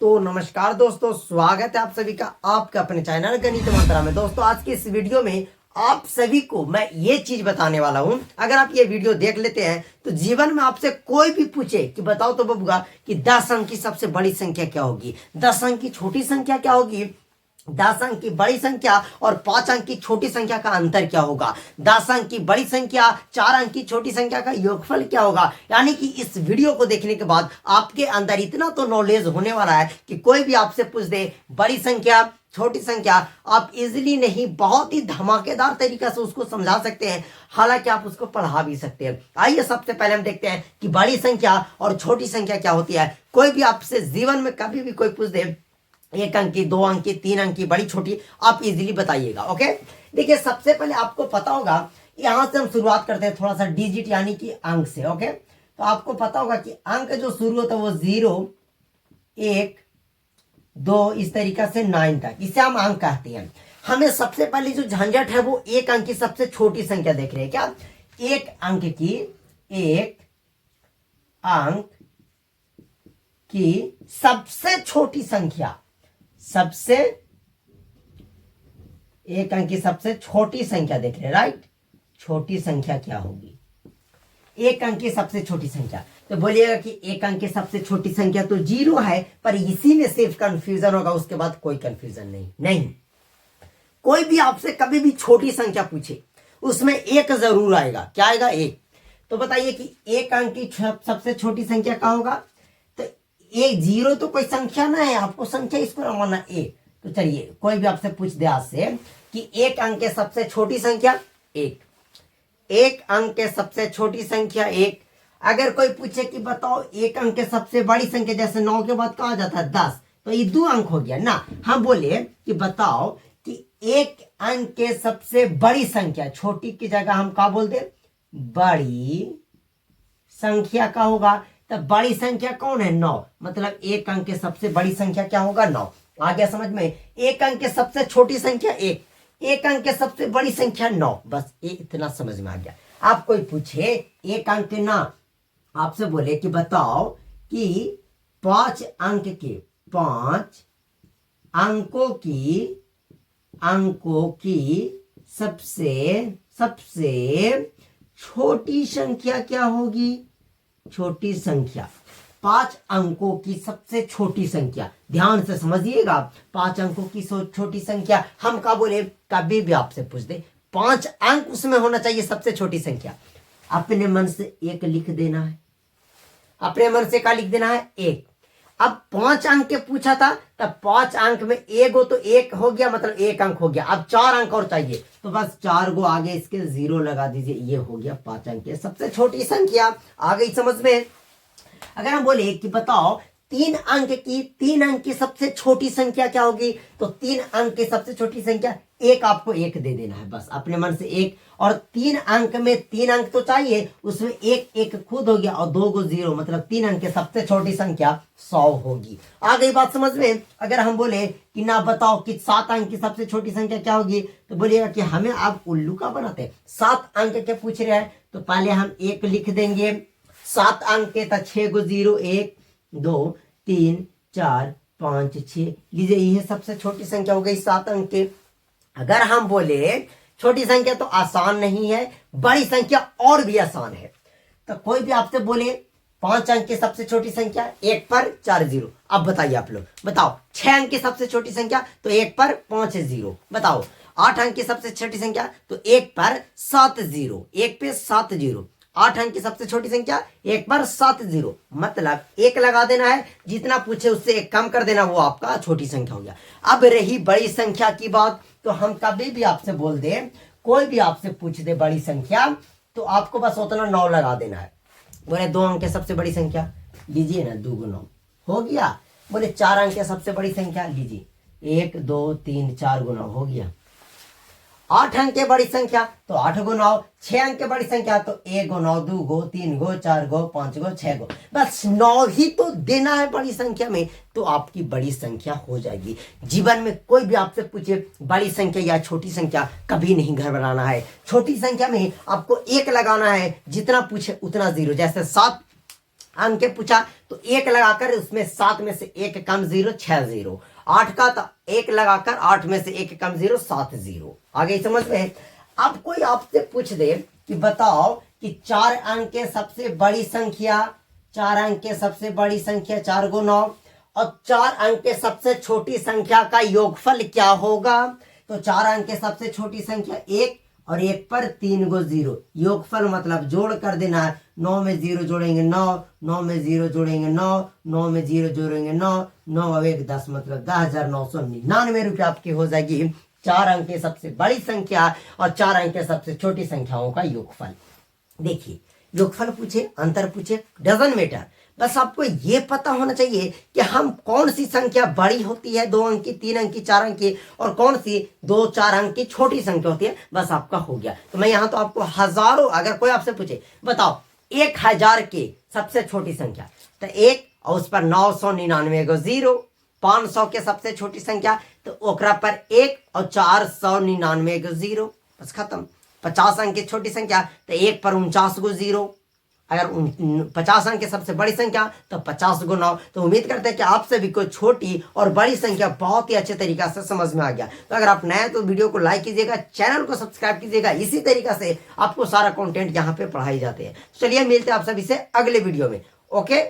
तो नमस्कार दोस्तों, स्वागत है आप सभी का आपके अपने चैनल गणित मंत्रा में। दोस्तों आज की इस वीडियो में आप सभी को मैं ये चीज बताने वाला हूं। अगर आप ये वीडियो देख लेते हैं तो जीवन में आपसे कोई भी पूछे कि बताओ तो बबुआ कि 10 अंक की सबसे बड़ी संख्या क्या होगी, 10 अंक की छोटी संख्या क्या होगी, 10 अंक की बड़ी संख्या और 5 अंक की छोटी संख्या का अंतर क्या होगा, 10 अंक की बड़ी संख्या 4 अंक की छोटी संख्या का योगफल क्या होगा। यानी कि इस वीडियो को देखने के बाद आपके अंदर इतना तो नॉलेज होने वाला है कि कोई भी आपसे पूछ दे बड़ी संख्या छोटी संख्या, आप इजीली नहीं बहुत ही धमाकेदार तरीके से उसको समझा सकते हैं। हालांकि आप उसको पढ़ा भी सकते हैं। आइए सबसे पहले हम देखते हैं कि बड़ी संख्या और छोटी संख्या क्या होती है। कोई भी आपसे जीवन में कभी भी कोई पूछ दे 1 अंक की, 2 अंक की, 3 अंक की, बड़ी छोटी, आप इजीली बताइएगा। ओके, देखिए सबसे पहले आपको पता होगा, यहां से हम शुरुआत करते हैं थोड़ा सा डिजिट यानी कि अंक से। ओके, तो आपको पता होगा कि अंक जो शुरू होता है वो 0, 1, 2 इस तरीका से 9 तक, इसे हम अंक कहते हैं। हमें सबसे पहले जो झंझट है वो 1 अंक की सबसे छोटी संख्या देख रहे हैं क्या। 1 अंक की सबसे छोटी संख्या, 1 अंक की सबसे छोटी संख्या देख रहे हैं, राइट। छोटी संख्या क्या होगी, 1 अंक की सबसे छोटी संख्या। तो बोलिएगा कि 1 अंक की सबसे छोटी संख्या तो 0 है, पर इसी में सिर्फ कंफ्यूजन होगा, उसके बाद कोई कंफ्यूजन नहीं। कोई भी आपसे कभी भी छोटी संख्या पूछे उसमें 1 जरूर आएगा। क्या आएगा, 1। तो बताइए कि 1 अंक की सबसे छोटी संख्या क्या होगा। तो 1, 0 तो कोई संख्या ना है, आपको संख्या इसको मानना 1। तो चलिए कोई भी आपसे पूछ दे आज से कि 1 अंक के सबसे छोटी संख्या 1, 1 अंक के सबसे छोटी संख्या 1। अगर कोई पूछे कि बताओ 1 अंक के सबसे बड़ी संख्या, जैसे 9 के बाद कहा जाता है 10, तो ये 2 अंक हो गया ना। हम बोले कि बताओ कि 1 अंक के सबसे बड़ी संख्या, छोटी की जगह हम क्या बोलते, बड़ी संख्या का होगा। तब बड़ी संख्या कौन है, 9। मतलब 1 अंक के सबसे बड़ी संख्या क्या होगा, 9। आ गया समझ में। 1 अंक के सबसे छोटी संख्या 1, 1 अंक के सबसे बड़ी संख्या 9। बस ये इतना समझ में आ गया। आप कोई पूछे 1 अंक के ना, आपसे बोले कि बताओ कि 5 अंकों की सबसे छोटी संख्या क्या होगी। छोटी संख्या, 5 अंकों की सबसे छोटी संख्या, ध्यान से समझिएगा। 5 अंकों की छोटी संख्या हम क्या बोले, कभी भी आपसे पूछ दे 5 अंक उसमें होना चाहिए सबसे छोटी संख्या। अपने मन से 1 लिख देना है, अपने मन से क्या लिख देना है, 1। अब 5 अंक के पूछा था, तब 5 अंक में 1 हो तो 1 हो गया, मतलब 1 अंक हो गया। अब 4 अंक और चाहिए, तो बस 4 गो आगे इसके 0 लगा दीजिए, ये हो गया 5 अंक की सबसे छोटी संख्या। आ गई समझ में। अगर हम बोले कि बताओ 3 अंक की सबसे छोटी संख्या क्या होगी, तो 3 अंक की सबसे छोटी संख्या 1, आपको 1 दे देना है बस अपने मन से 1। और 3 अंक में 3 अंक तो चाहिए, उसमें 1 खुद हो गया और 2 गो 0, मतलब 3 अंक की सबसे छोटी संख्या 100 होगी। आ गई बात समझ में। अगर हम बोले कि ना बताओ कि 7 अंक की सबसे छोटी संख्या क्या होगी, तो बोलिएगा कि हमें आप उल्लू का बनाते, 7 अंक के पूछ रहे हैं, तो पहले हम 1 लिख देंगे। 7 अंक के तो 6 गो 0, 1 2 3 4 5 6, लीजिए यह सबसे छोटी संख्या हो गई 7 अंक के। अगर हम बोले छोटी संख्या तो आसान नहीं है, बड़ी संख्या और भी आसान है। तो कोई भी आपसे बोले 5 अंक की सबसे छोटी संख्या, 1 पर 4 0। अब बताइए आप लोग, बताओ 6 अंक की सबसे छोटी संख्या, तो 1 पर 5 0। बताओ 8 अंक की सबसे छोटी संख्या, तो 1 पर 7 0, 1 पे 7 0। 8 अंक की सबसे छोटी संख्या, 1 पर 7 0, मतलब 1 लगा देना है, जितना पूछे उससे 1 कम कर देना, वो आपका छोटी संख्या हो गया। अब रही बड़ी संख्या की बात, तो हम कभी भी आपसे बोल दे, कोई भी आपसे पूछ दे बड़ी संख्या, तो आपको बस उतना 9 लगा देना है। बोले 2 अंक की सबसे बड़ी संख्या, लीजिए ना 2 गुना 9 हो गया। बोले 4 अंक की सबसे बड़ी संख्या, लीजिए 1 2 3 4 गुना हो गया। 8 अंक के बड़ी संख्या, तो 8 गो 9। 6 अंक के बड़ी संख्या, तो 1 गो 9, 2 गो 3 गो 4 गो 5 गो 6 गो, बस 9 ही तो देना है बड़ी संख्या में, तो आपकी बड़ी संख्या हो जाएगी। जीवन में कोई भी आपसे पूछे बड़ी संख्या या छोटी संख्या, कभी नहीं घबराना है। छोटी संख्या में आपको 1 लगाना है, जितना पूछे उतना 0। जैसे 7 अंक पूछा तो 1 लगाकर उसमें 7 में से 1 कम 0 6 0, 8 का तो 1 लगाकर 8 में से 1 कम 0 7 0। आगे समझ में। अब कोई आपसे पूछ दे कि बताओ कि 4 अंक के सबसे बड़ी संख्या, 4 अंक के सबसे बड़ी संख्या 4 × 9 और 4 अंक के सबसे छोटी संख्या का योगफल क्या होगा। तो 4 अंक के सबसे छोटी संख्या 1 और 1 पर 3 × 0, योगफल मतलब जोड़ कर देना है। 9 में 0 जोड़ेंगे 9, 9 में 0 जोड़ेंगे 9, 9 में 0 जोड़ेंगे 9, 9 और 1 10 मतलब 10,999 रुपये आपकी हो जाएगी 4 अंक की सबसे बड़ी संख्या और 4 अंक के सबसे छोटी संख्याओं का योगफल। देखिए योगफल पूछे, अंतर पूछे, डजंट मैटर, बस आपको ये पता होना चाहिए कि हम कौन सी संख्या बड़ी होती है 2 अंक की, 3 अंक की, 4 अंक की, और कौन सी 2-4 अंक की छोटी संख्या होती है। बस आपका हो गया। तो मैं यहाँ तो आपको हजारों, अगर कोई आपसे पूछे बताओ 1000 की सबसे छोटी संख्या, तो 1 और उस पर 999 को 0, 500 के सबसे छोटी संख्या तो ओकरा पर 1 और 499 को 0, बस खत्म। 50 अंक की छोटी संख्या तो 1 पर 49 को 0, अगर 50 अंक की सबसे बड़ी संख्या तो 50 × 9। तो उम्मीद करते हैं कि आपसे भी कोई छोटी और बड़ी संख्या बहुत ही अच्छे तरीके से समझ में आ गया। तो अगर आप नए तो वीडियो को लाइक कीजिएगा, चैनल को सब्सक्राइब कीजिएगा। इसी तरीके से आपको सारा कंटेंट यहाँ पे पढ़ाई जाते हैं। चलिए मिलते हैं आप सभी से अगले वीडियो में। ओके।